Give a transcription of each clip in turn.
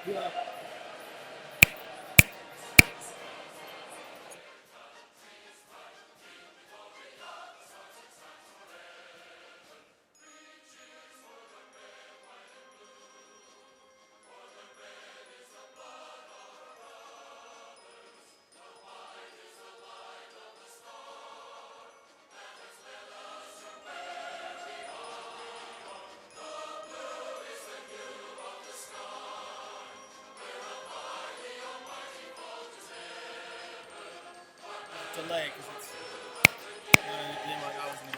Yeah. Delay, because it's, yeah, like I was in the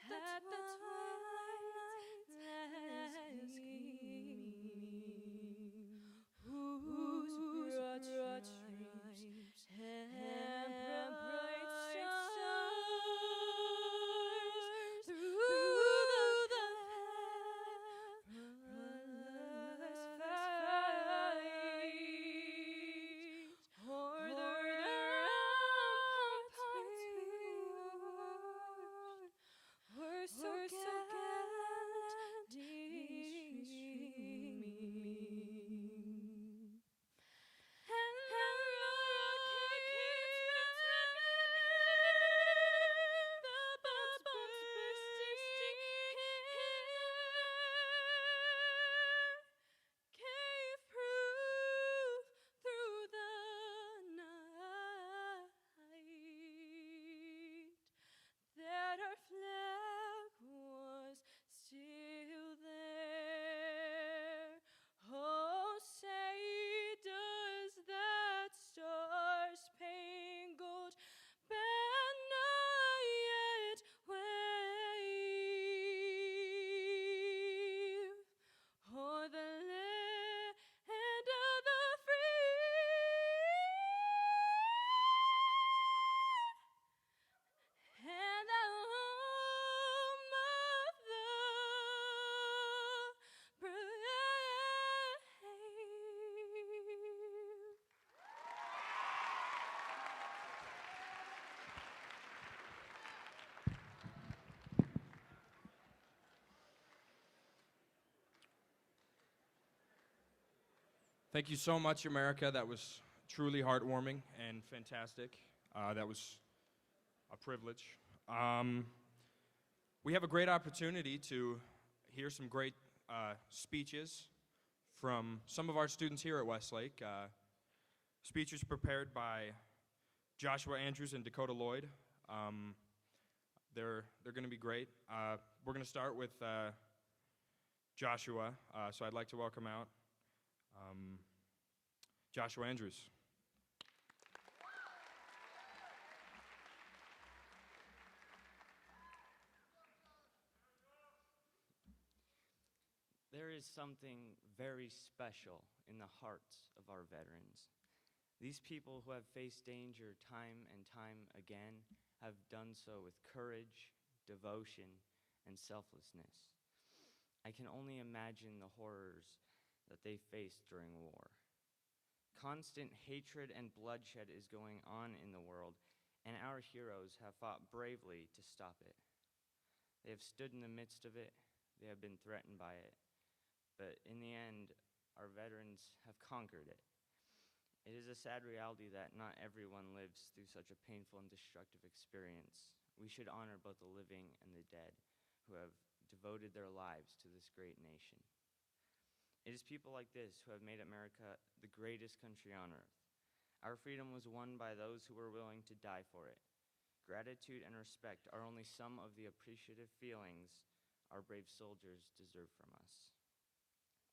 At the twilight's last gleaming, whose broad stripes and bright stars through the perilous fight o'er the ramparts were so gallantly streaming, and the rockets red, the bombs bursting here, gave proof through the night that our flag was still there. Oh, say does that star-spangled banner yet wave o'er the land of the free and the home of the brave? Thank you so much, America. That was truly heartwarming and fantastic. That was a privilege. We have a great opportunity to hear some great speeches from some of our students here at Westlake. Speeches prepared by Joshua Andrews and Dakota Lloyd. They're going to be great. We're going to start with Joshua, so I'd like to welcome out Joshua Andrews. There is something very special in the hearts of our veterans. These people who have faced danger time and time again have done so with courage, devotion, and selflessness. I can only imagine the horrors that they faced during war. Constant hatred and bloodshed is going on in the world, and our heroes have fought bravely to stop it. They have stood in the midst of it, they have been threatened by it, but in the end, our veterans have conquered it. It is a sad reality that not everyone lives through such a painful and destructive experience. We should honor both the living and the dead who have devoted their lives to this great nation. It is people like this who have made America the greatest country on earth. Our freedom was won by those who were willing to die for it. Gratitude and respect are only some of the appreciative feelings our brave soldiers deserve from us.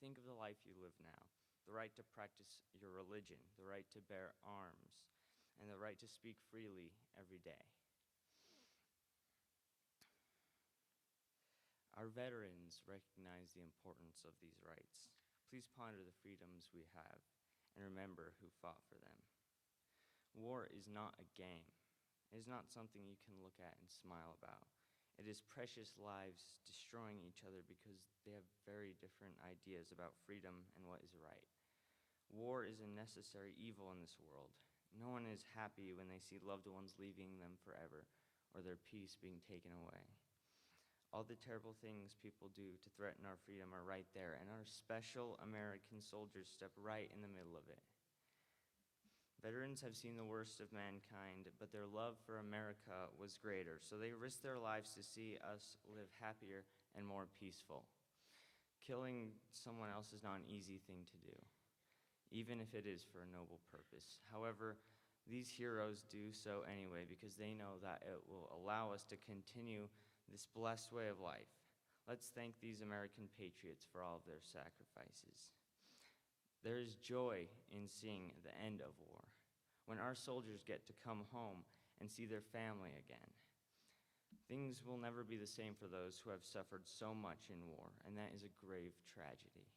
Think of the life you live now, the right to practice your religion, the right to bear arms, and the right to speak freely every day. Our veterans recognize the importance of these rights. Please ponder the freedoms we have and remember who fought for them. War is not a game. It is not something you can look at and smile about. It is precious lives destroying each other because they have very different ideas about freedom and what is right. War is a necessary evil in this world. No one is happy when they see loved ones leaving them forever or their peace being taken away. All the terrible things people do to threaten our freedom are right there, and our special American soldiers step right in the middle of it. Veterans have seen the worst of mankind, but their love for America was greater, so they risked their lives to see us live happier and more peaceful. Killing someone else is not an easy thing to do, even if it is for a noble purpose. However, these heroes do so anyway because they know that it will allow us to continue this blessed way of life. Let's thank these American patriots for all of their sacrifices. There is joy in seeing the end of war, when our soldiers get to come home and see their family again. Things will never be the same for those who have suffered so much in war, and that is a grave tragedy.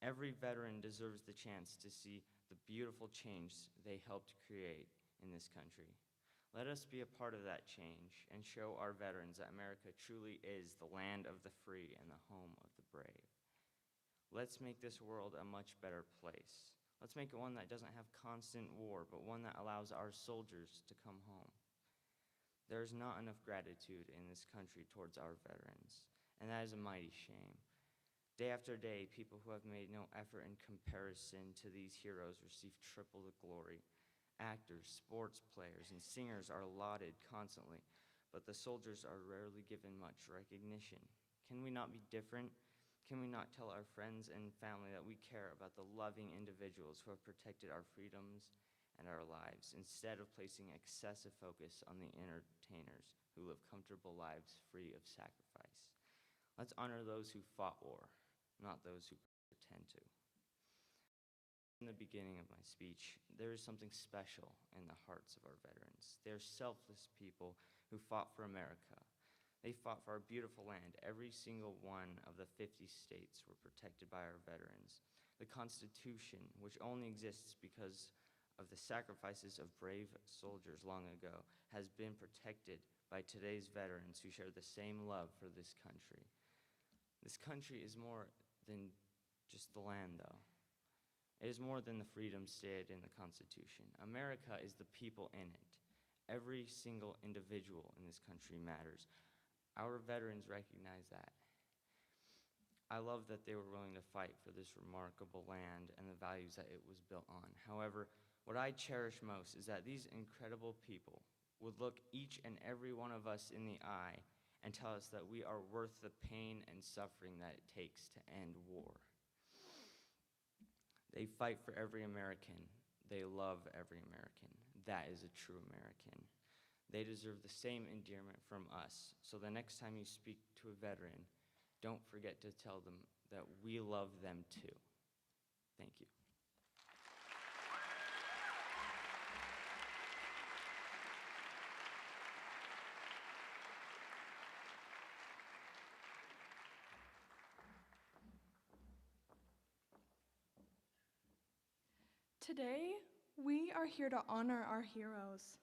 Every veteran deserves the chance to see the beautiful change they helped create in this country. Let us be a part of that change and show our veterans that America truly is the land of the free and the home of the brave. Let's make this world a much better place. Let's make it one that doesn't have constant war, but one that allows our soldiers to come home. There is not enough gratitude in this country towards our veterans, and that is a mighty shame. Day after day, people who have made no effort in comparison to these heroes receive triple the glory. Actors, sports players, and singers are lauded constantly, but the soldiers are rarely given much recognition. Can we not be different? Can we not tell our friends and family that we care about the loving individuals who have protected our freedoms and our lives, instead of placing excessive focus on the entertainers who live comfortable lives free of sacrifice? Let's honor those who fought war, not those who pretend to. In the beginning of my speech, there is something special in the hearts of our veterans. They're selfless people who fought for America. They fought for our beautiful land. Every single one of the 50 states were protected by our veterans. The Constitution, which only exists because of the sacrifices of brave soldiers long ago, has been protected by today's veterans who share the same love for this country. This country is more than just the land, though. It is more than the freedom stated in the Constitution. America is the people in it. Every single individual in this country matters. Our veterans recognize that. I love that they were willing to fight for this remarkable land and the values that it was built on. However, what I cherish most is that these incredible people would look each and every one of us in the eye and tell us that we are worth the pain and suffering that it takes to end war. They fight for every American. They love every American. That is a true American. They deserve the same endearment from us. So the next time you speak to a veteran, don't forget to tell them that we love them too. Thank you. Today, we are here to honor our heroes,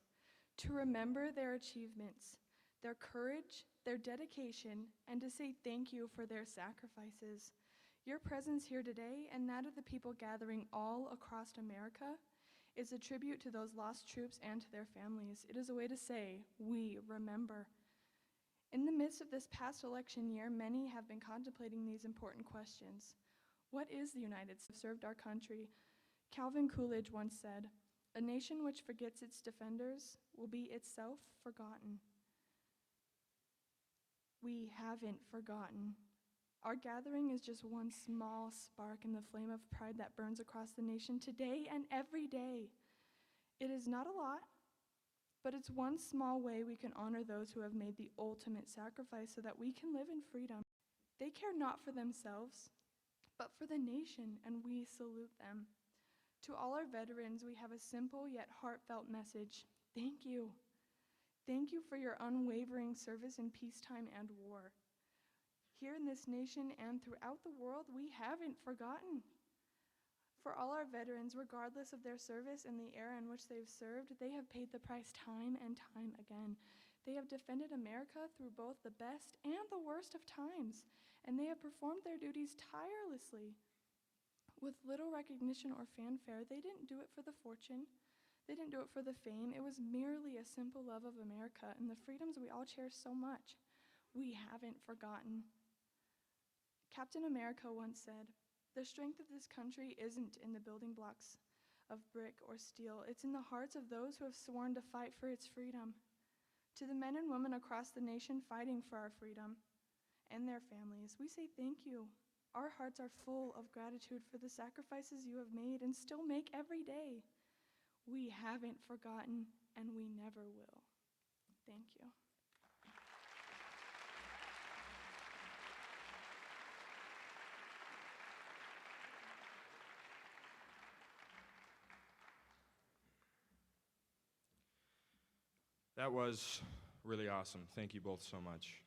to remember their achievements, their courage, their dedication, and to say thank you for their sacrifices. Your presence here today and that of the people gathering all across America is a tribute to those lost troops and to their families. It is a way to say, we remember. In the midst of this past election year, many have been contemplating these important questions. What is the United States? Served our country? Calvin Coolidge once said, "A nation which forgets its defenders will be itself forgotten." We haven't forgotten. Our gathering is just one small spark in the flame of pride that burns across the nation today and every day. It is not a lot, but it's one small way we can honor those who have made the ultimate sacrifice so that we can live in freedom. They care not for themselves, but for the nation, and we salute them. To all our veterans, we have a simple yet heartfelt message. Thank you. Thank you for your unwavering service in peacetime and war. Here in this nation and throughout the world, we haven't forgotten. For all our veterans, regardless of their service and the era in which they've served, they have paid the price time and time again. They have defended America through both the best and the worst of times, and they have performed their duties tirelessly. With little recognition or fanfare, they didn't do it for the fortune. They didn't do it for the fame. It was merely a simple love of America and the freedoms we all cherish so much. We haven't forgotten. Captain America once said, "The strength of this country isn't in the building blocks of brick or steel. It's in the hearts of those who have sworn to fight for its freedom." To the men and women across the nation fighting for our freedom and their families, we say thank you. Our hearts are full of gratitude for the sacrifices you have made and still make every day. We haven't forgotten, and we never will. Thank you. That was really awesome. Thank you both so much.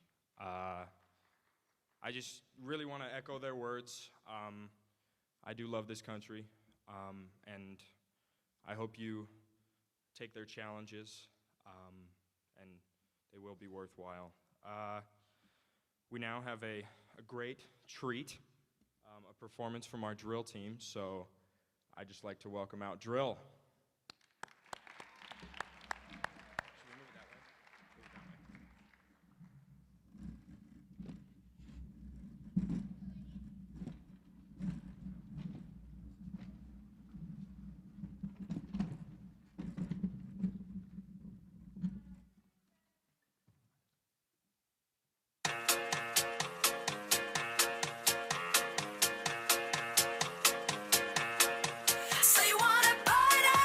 I just really want to echo their words. I do love this country, and I hope you take their challenges, and they will be worthwhile. We now have a great treat, a performance from our drill team, so I'd just like to welcome out Drill. So you wanna bite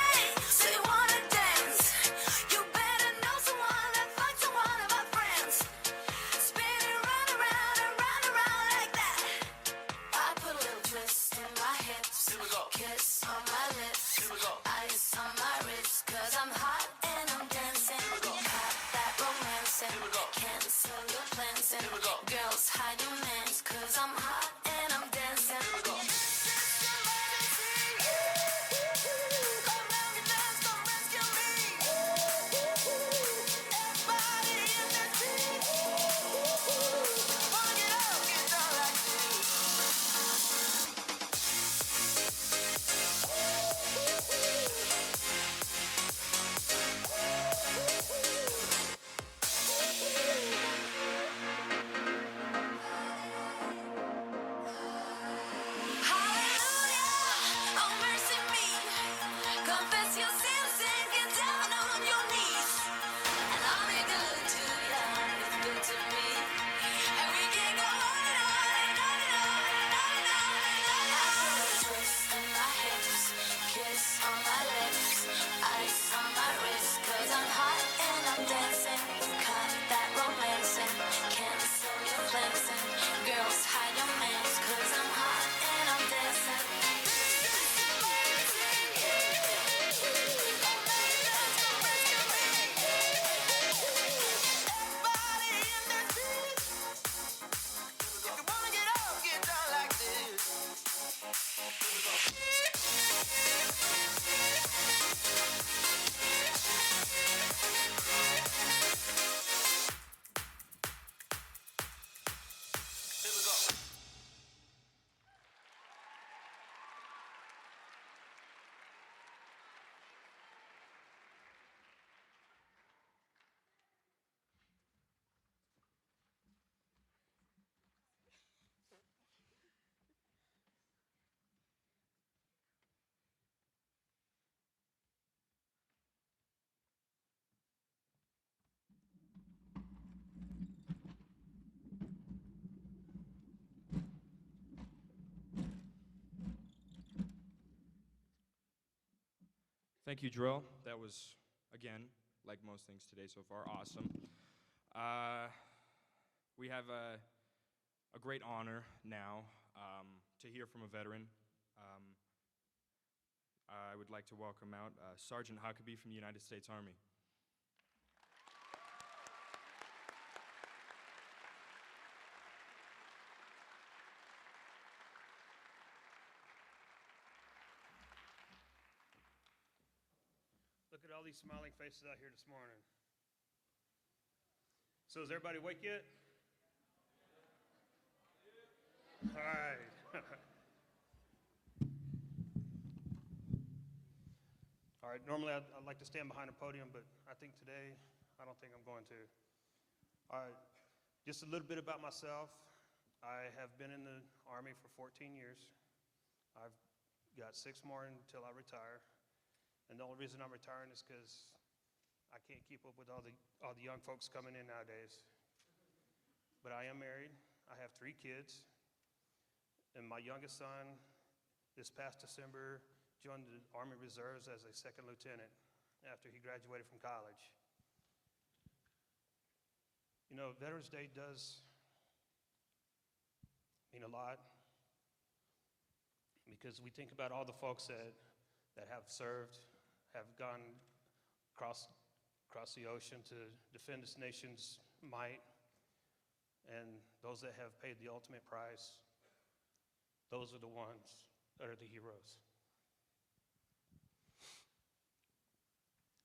Thank you, Drill. That was, again, like most things today so far, awesome. We have a great honor now to hear from a veteran. I would like to welcome out Sergeant Huckabee from the United States Army. Look at all these smiling faces out here this morning. So is everybody awake yet? All right. All right, normally I'd like to stand behind a podium, but I think today, I don't think I'm going to. All right, just a little bit about myself. I have been in the Army for 14 years. I've got 6 more until I retire. And the only reason I'm retiring is because I can't keep up with all the young folks coming in nowadays. But I am married. I have 3 kids. And my youngest son, this past December, joined the Army Reserves as a 2nd lieutenant after he graduated from college. You know, Veterans Day does mean a lot because we think about all the folks that have served, have gone across the ocean to defend this nation's might, and those that have paid the ultimate price. Those are the ones that are the heroes.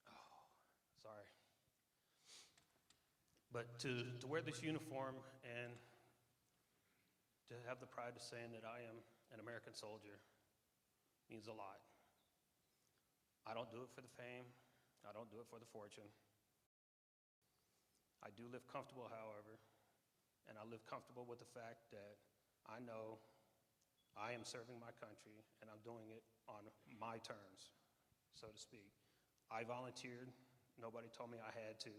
Oh, sorry. But to wear this uniform and to have the pride of saying that I am an American soldier means a lot. I don't do it for the fame. I don't do it for the fortune. I do live comfortable, however, and I live comfortable with the fact that I know I am serving my country and I'm doing it on my terms, so to speak. I volunteered. Nobody told me I had to.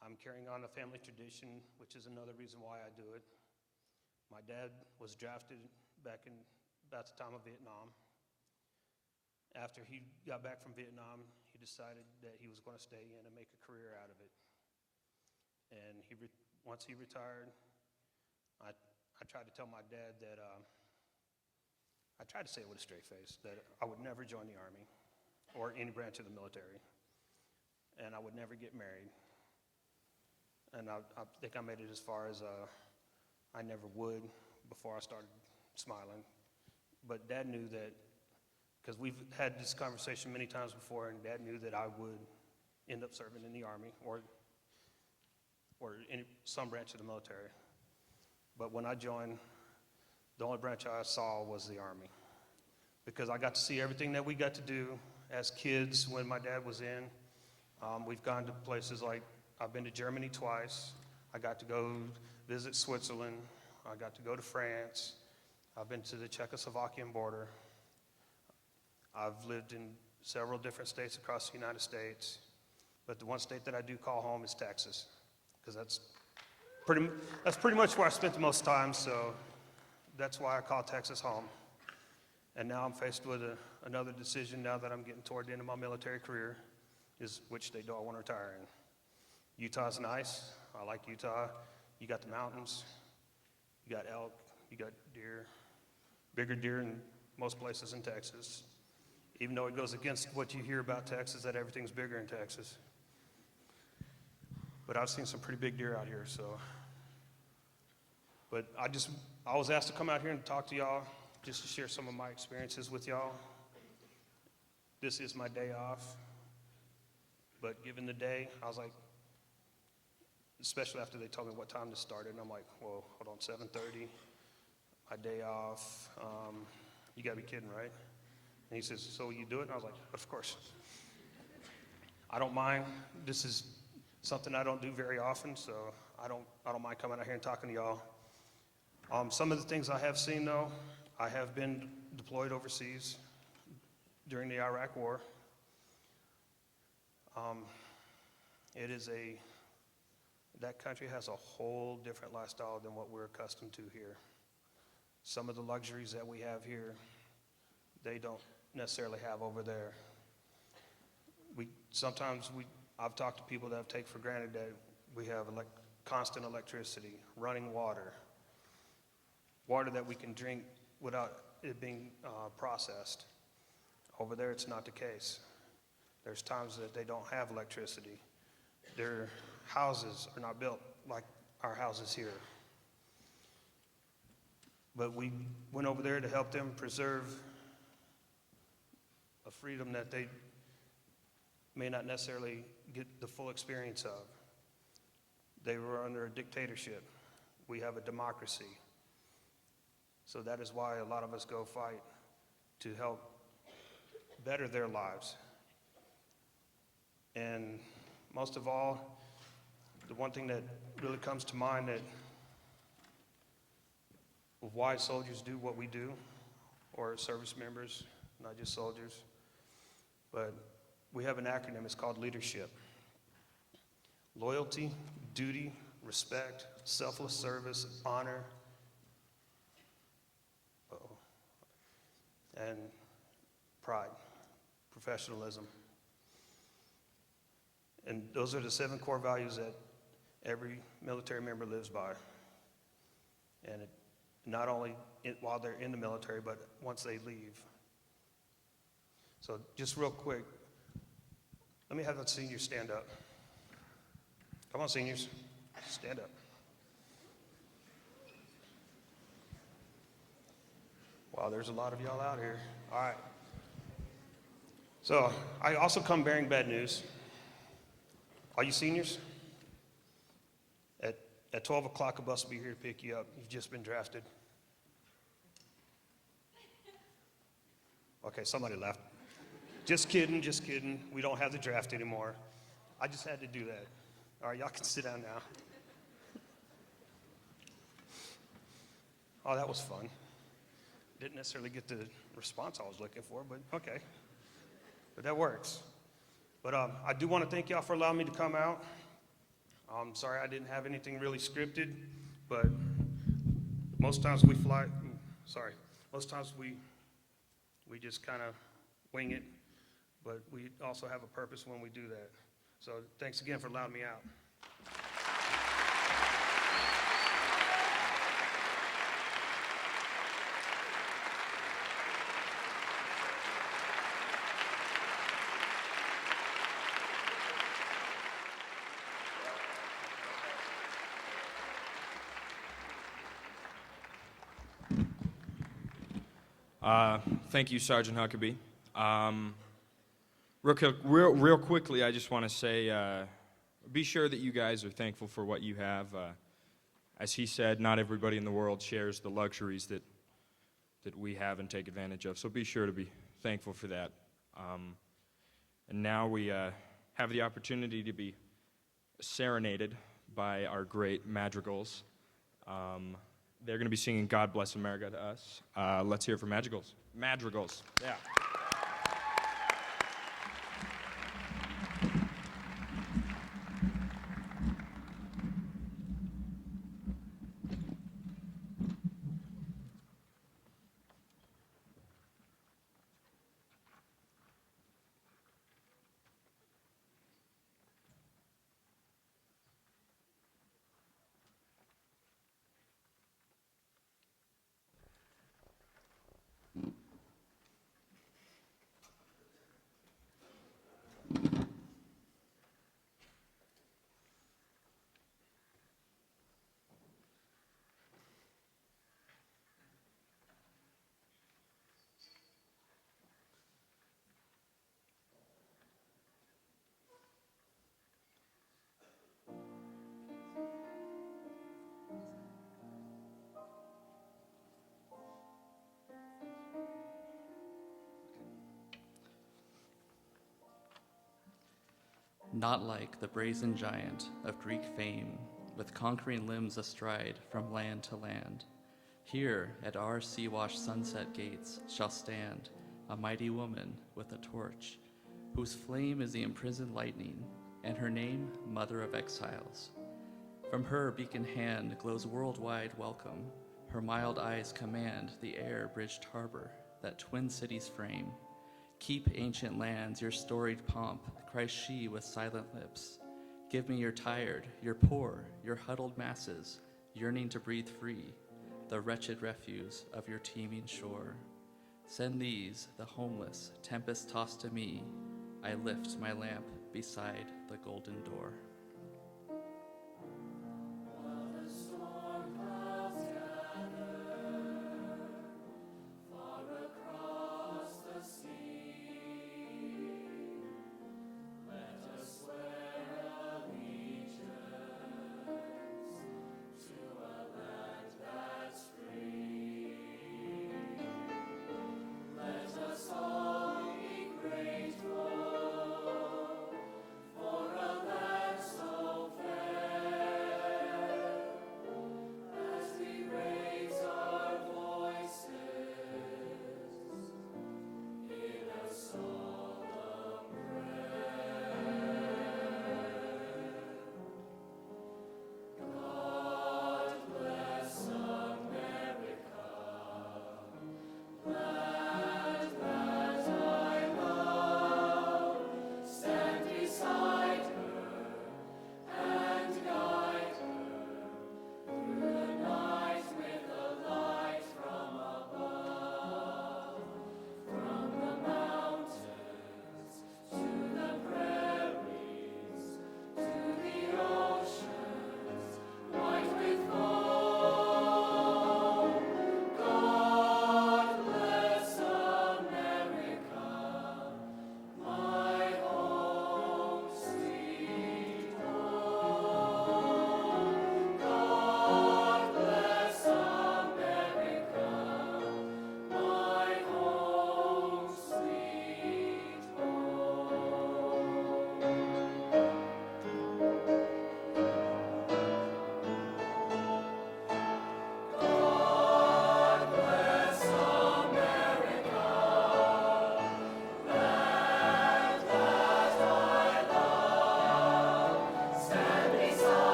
I'm carrying on a family tradition, which is another reason why I do it. My dad was drafted back in about the time of Vietnam. After he got back from Vietnam, he decided that he was going to stay in and make a career out of it. And once he retired, I tried to tell my dad that, I tried to say it with a straight face, that I would never join the Army or any branch of the military, and I would never get married. And I think I made it as far as I never would before I started smiling. But Dad knew that, because we've had this conversation many times before, and Dad knew that I would end up serving in the Army or in some branch of the military. But when I joined, the only branch I saw was the Army, because I got to see everything that we got to do as kids when my dad was in. We've gone to places like, I've been to Germany twice. I got to go visit Switzerland. I got to go to France. I've been to the Czechoslovakian border. I've lived in several different states across the United States. But the one state that I do call home is Texas, because that's pretty much where I spent the most time, so that's why I call Texas home. And now I'm faced with another decision now that I'm getting toward the end of my military career, is which state do I want to retire in. Utah's nice. I like Utah. You got the mountains. You got elk. You got deer. Bigger deer than most places in Texas. Even though it goes against what you hear about Texas, that everything's bigger in Texas. But I've seen some pretty big deer out here, so. But I was asked to come out here and talk to y'all, just to share some of my experiences with y'all. This is my day off. But given the day, I was like, especially after they told me what time this started, and I'm like, well, hold on, 7:30, my day off. You gotta be kidding, right? And he says, so will you do it? And I was like, of course. I don't mind. This is something I don't do very often, so I don't mind coming out here and talking to y'all. Some of the things I have seen, though, I have been deployed overseas during the Iraq War. That country has a whole different lifestyle than what we're accustomed to here. Some of the luxuries that we have here, they don't necessarily have over there. sometimes I've talked to people that have taken for granted that we have constant electricity, running water that we can drink without it being processed. Over there, it's not the case. There's times that they don't have electricity. Their houses are not built like our houses here. But we went over there to help them preserve a freedom that they may not necessarily get the full experience of. They were under a dictatorship. We have a democracy. So that is why a lot of us go fight to help better their lives. And most of all, the one thing that really comes to mind that of why soldiers do what we do, or service members, not just soldiers, but we have an acronym, it's called leadership. Loyalty, duty, respect, selfless service, honor, and pride, professionalism. And those are the 7 core values that every military member lives by. And not only while they're in the military, but once they leave. So just real quick, let me have the seniors stand up. Come on, seniors, stand up. Wow, there's a lot of y'all out here. All right. So I also come bearing bad news. All you seniors, at 12 o'clock, a bus will be here to pick you up. You've just been drafted. Okay, somebody left. Just kidding, just kidding. We don't have the draft anymore. I just had to do that. All right, y'all can sit down now. Oh, that was fun. Didn't necessarily get the response I was looking for, but okay. But that works. But I do want to thank y'all for allowing me to come out. I'm sorry I didn't have anything really scripted, but most times we just kind of wing it, but we also have a purpose when we do that. So thanks again for allowing me out. Thank you, Sergeant Huckabee. Real quickly, I just want to say, be sure that you guys are thankful for what you have. As he said, not everybody in the world shares the luxuries that we have and take advantage of. So be sure to be thankful for that. And now we have the opportunity to be serenaded by our great madrigals. They're going to be singing God Bless America to us. Let's hear it for Madrigals. Madrigals, yeah. Not like the brazen giant of Greek fame, with conquering limbs astride from land to land. Here at our sea-washed sunset gates shall stand a mighty woman with a torch, whose flame is the imprisoned lightning, and her name, Mother of Exiles. From her beacon hand glows worldwide welcome. Her mild eyes command the air-bridged harbor that twin cities frame. Keep ancient lands, your storied pomp, cries she with silent lips. Give me your tired, your poor, your huddled masses, yearning to breathe free, the wretched refuse of your teeming shore. Send these, the homeless, tempest-tossed to me. I lift my lamp beside the golden door.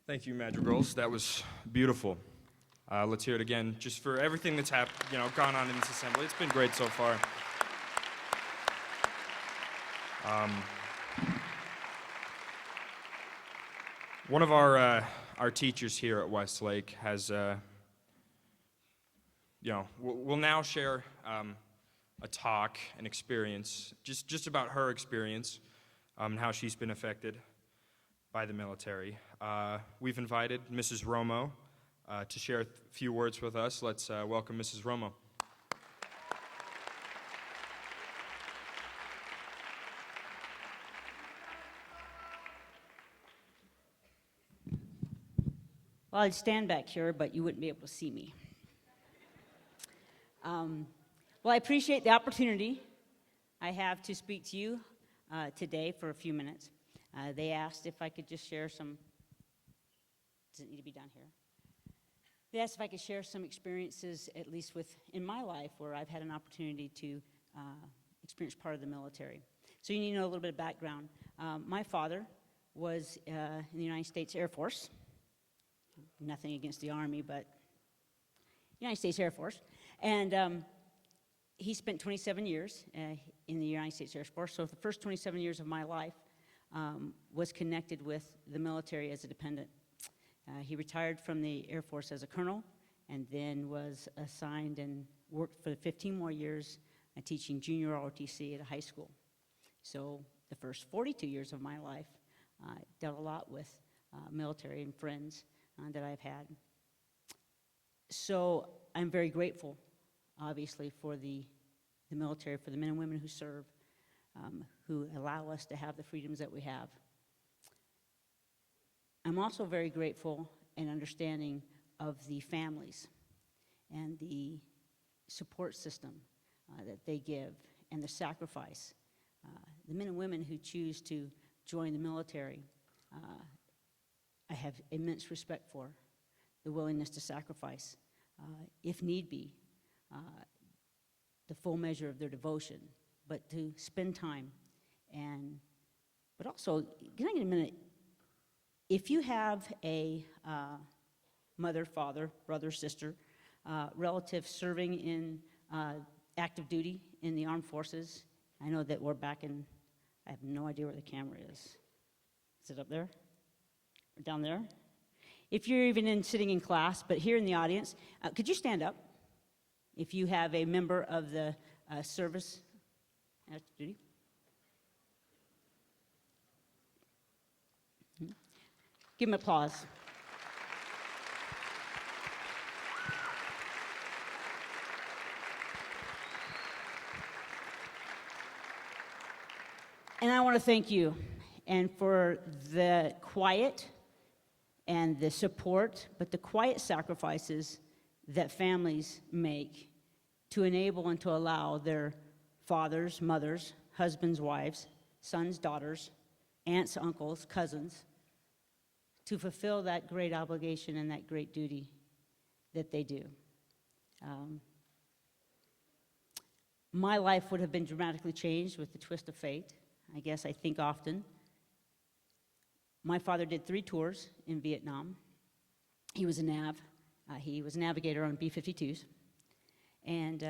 Thank you, Madrigals. That was beautiful. Let's hear it again, just for everything that's gone on in this assembly. It's been great so far. One of our teachers here at Westlake has, will now share a talk, an experience, just about her experience and how she's been affected by the military. We've invited Mrs. Romo to share a few words with us. Let's welcome Mrs. Romo. Well, I'd stand back here, but you wouldn't be able to see me. Well, I appreciate the opportunity I have to speak to you today for a few minutes. They asked if I could just share some. Does it need to be down here? They asked if I could share some experiences, at least in my life, where I've had an opportunity to experience part of the military. So you need to know a little bit of background. My father was in the United States Air Force. Nothing against the Army, but United States Air Force. And he spent 27 years in the United States Air Force. So the first 27 years of my life was connected with the military as a dependent. He retired from the Air Force as a colonel and then was assigned and worked for 15 more years teaching junior ROTC at a high school. So the first 42 years of my life dealt a lot with military and friends that I've had. So I'm very grateful, obviously, for the military, for the men and women who serve, who allow us to have the freedoms that we have. I'm also very grateful and understanding of the families and the support system that they give and the sacrifice. The men and women who choose to join the military, I have immense respect for the willingness to sacrifice, if need be, the full measure of their devotion, but to spend time. But also, can I get a minute? If you have a mother, father, brother, sister, relative serving in active duty in the armed forces, I know that we're back in, I have no idea where the camera is. Is it up there? Or down there? If you're even sitting in class, but here in the audience, could you stand up if you have a member of the service active duty? Give him applause. And I want to thank you, and for the quiet and the support, but the quiet sacrifices that families make to enable and to allow their fathers, mothers, husbands, wives, sons, daughters, aunts, uncles, cousins, to fulfill that great obligation and that great duty that they do. My life would have been dramatically changed with the twist of fate. I guess I think often. My father did 3 tours in Vietnam. He was a nav. He was a navigator on B-52s. And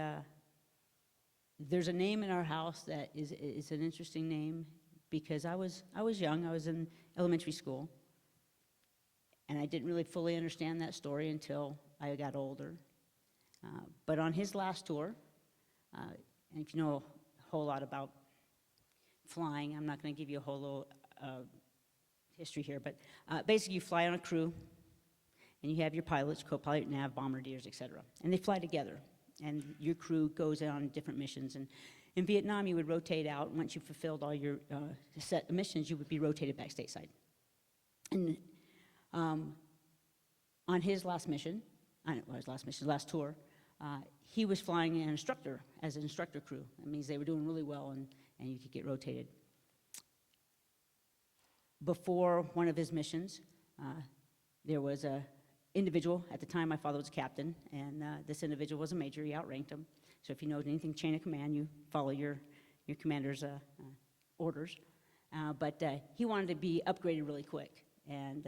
there's a name in our house that is an interesting name because I was young. I was in elementary school. And I didn't really fully understand that story until I got older. But on his last tour, and if you know a whole lot about flying, I'm not going to give you a whole little history here, but basically you fly on a crew, and you have your pilots, co-pilot, nav, bombardiers, etc. And they fly together, and your crew goes on different missions. And in Vietnam, you would rotate out. Once you fulfilled all your set missions, you would be rotated back stateside. And on his last mission, last tour, he was flying an instructor as an instructor crew. That means they were doing really well, and you could get rotated. Before one of his missions, there was a individual. At the time, my father was a captain, and this individual was a major. He outranked him. So if you know anything chain of command, you follow your commander's orders. But he wanted to be upgraded really quick. And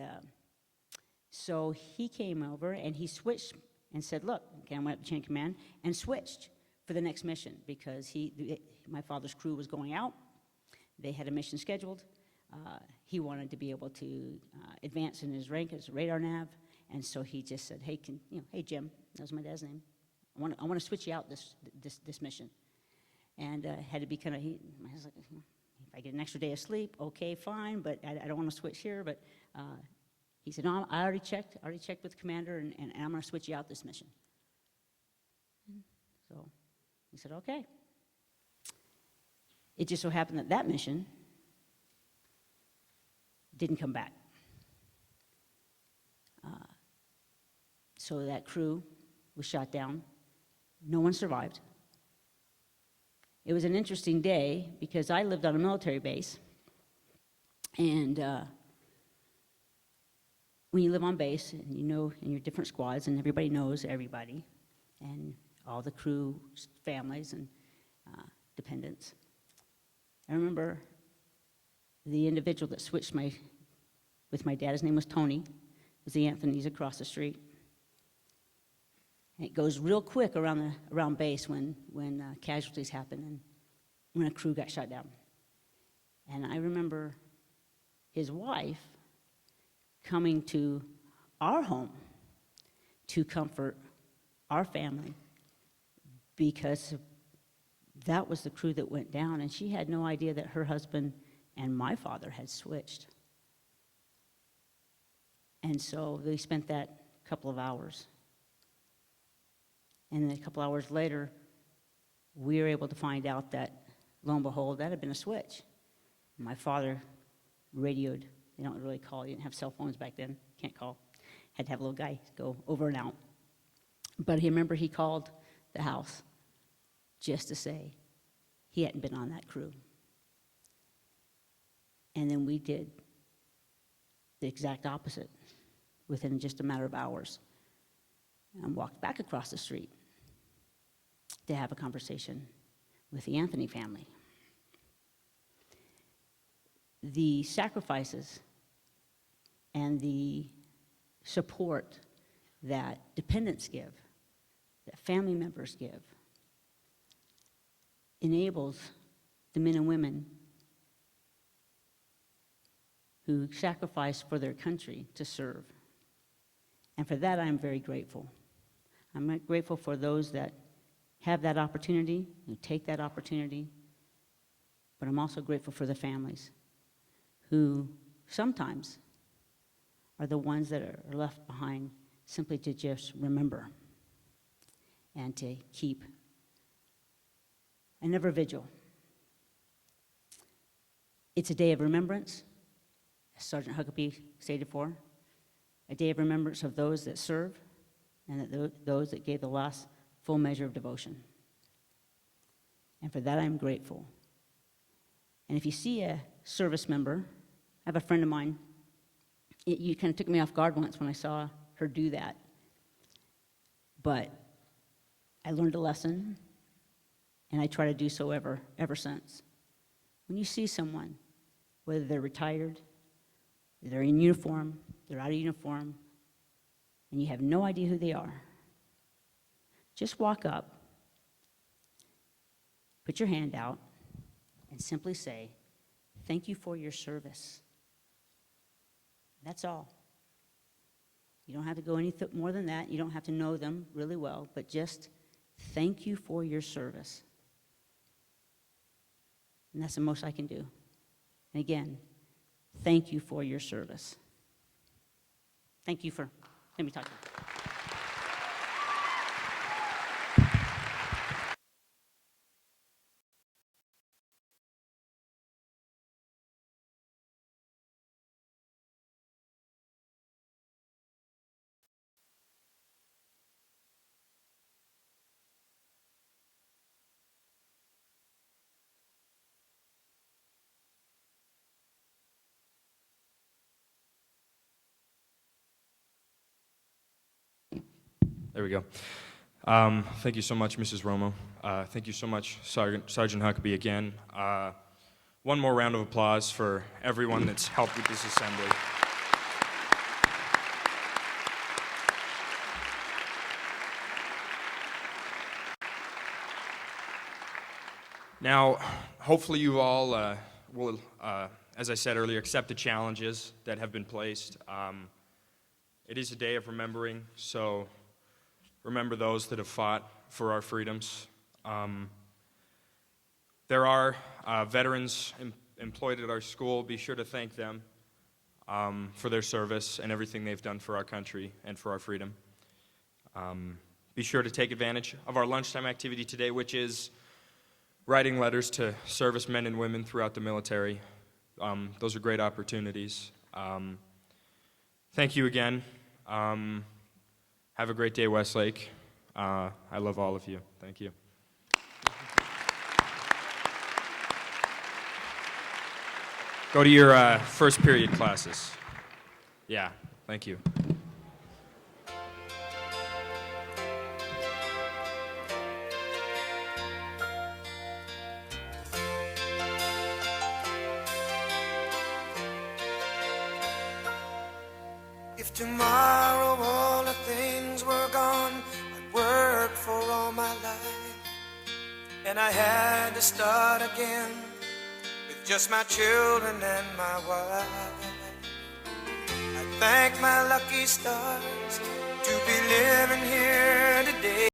so he came over, and he switched and said, look, okay, I went up to chain of command, and switched for the next mission because my father's crew was going out. They had a mission scheduled. He wanted to be able to advance in his rank as a radar nav, and so he just said, "Hey, hey Jim, that was my dad's name. I want to switch you out this mission." And had to be kind of. I was like, if I get an extra day of sleep, okay, fine, but I don't want to switch here. But He said, no, I already checked with the commander, and I'm going to switch you out this mission. So he said, okay. It just so happened that that mission didn't come back. So that crew was shot down. No one survived. It was an interesting day because I lived on a military base, and when you live on base, and you know, in your different squads, and everybody knows everybody, and all the crew, families, and dependents. I remember the individual that switched with my dad. His name was Tony. It was the Anthony's across the street. And it goes real quick around base when casualties happen and when a crew got shot down. And I remember his wife coming to our home to comfort our family because that was the crew that went down, and she had no idea that her husband and my father had switched. And so they spent that couple of hours. And then a couple hours later, we were able to find out that, lo and behold, that had been a switch. My father radioed. They don't really call. You didn't have cell phones back then. Can't call. Had to have a little guy go over and out. But he remember he called the house just to say he hadn't been on that crew. And then we did the exact opposite within just a matter of hours and walked back across the street to have a conversation with the Anthony family. The sacrifices and the support that dependents give, that family members give, enables the men and women who sacrifice for their country to serve. And for that, I'm very grateful. I'm grateful for those that have that opportunity, who take that opportunity, but I'm also grateful for the families who sometimes are the ones that are left behind simply to just remember and to keep an ever vigil. It's a day of remembrance, as Sergeant Huckabee stated for, a day of remembrance of those that serve and those that gave the last full measure of devotion. And for that, I'm grateful. And if you see a service member, I have a friend of mine, you kind of took me off guard once when I saw her do that. But I learned a lesson, and I try to do so ever since. When you see someone, whether they're retired, they're in uniform, they're out of uniform, and you have no idea who they are, just walk up, put your hand out, and simply say, "Thank you for your service." That's all. You don't have to go any more than that. You don't have to know them really well, but just thank you for your service. And that's the most I can do. And again, thank you for your service. Thank you for letting me talk to you. There we go. Thank you so much, Mrs. Romo. Thank you so much, Sergeant Huckabee, again. One more round of applause for everyone that's helped with this assembly. Now, hopefully you all will, as I said earlier, accept the challenges that have been placed. It is a day of remembering, so remember those that have fought for our freedoms. There are veterans employed at our school. Be sure to thank them. for their service and everything they've done for our country and for our freedom. Be sure to take advantage of our lunchtime activity today, which is writing letters to servicemen and women throughout the military. Those are great opportunities. Thank you again. Have a great day, Westlake. I love all of you. Thank you. Go to your first period classes. Yeah, thank you. If tomorrow all the things were gone I'd worked for all my life, and I had to start again with just my children and my wife. I thank my lucky stars to be living here today.